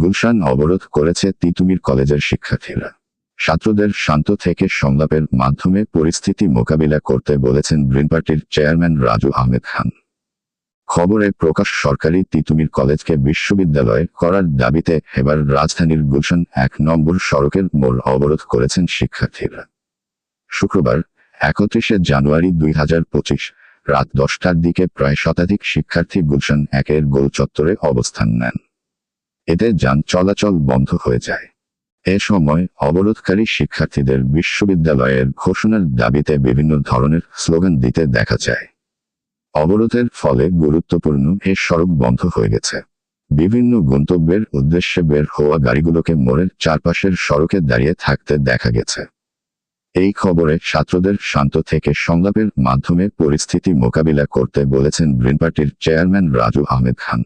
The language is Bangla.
গুলশান অবরোধ করেছে তিতুমির কলেজের শিক্ষার্থীরা। ছাত্রদের শান্ত থেকে সংলাপের মাধ্যমে পরিস্থিতি মোকাবিলা করতে বলেছেন গ্রিন পার্টির চেয়ারম্যান রাজু আহমেদ খান। খবরে প্রকাশ সরকারি তিতুমির কলেজকে বিশ্ববিদ্যালয় করার দাবিতে এবার রাজধানীর গুলশান ১ নম্বর সড়কের মোড় অবরোধ করেছেন শিক্ষার্থীরা। শুক্রবার ৩১ জানুয়ারি ২০২৫ রাত ১০টার দিকে প্রায় শতাধিক শিক্ষার্থী গুলশান ১-এর গোল চত্বরে অবস্থান নেন। এতে যান চলাচল বন্ধ হয়ে যায়। এ সময় অবরোধকারী শিক্ষার্থীদের বিশ্ববিদ্যালয়ের ঘোষণার দাবিতে বিভিন্ন ধরনের স্লোগান দিতে দেখা যায়। অবরোধের ফলে গুরুত্বপূর্ণ এ সড়ক বন্ধ হয়ে গেছে। বিভিন্ন গন্তব্যের উদ্দেশ্যে বের হওয়া গাড়িগুলোকে মোড়ের চারপাশের সড়কে দাঁড়িয়ে থাকতে দেখা গেছে। এই খবরে ছাত্রদের শান্ত থেকে সংলাপের মাধ্যমে পরিস্থিতি মোকাবিলা করতে বলেছেন গ্রিন পার্টির চেয়ারম্যান রাজু আহমেদ খান।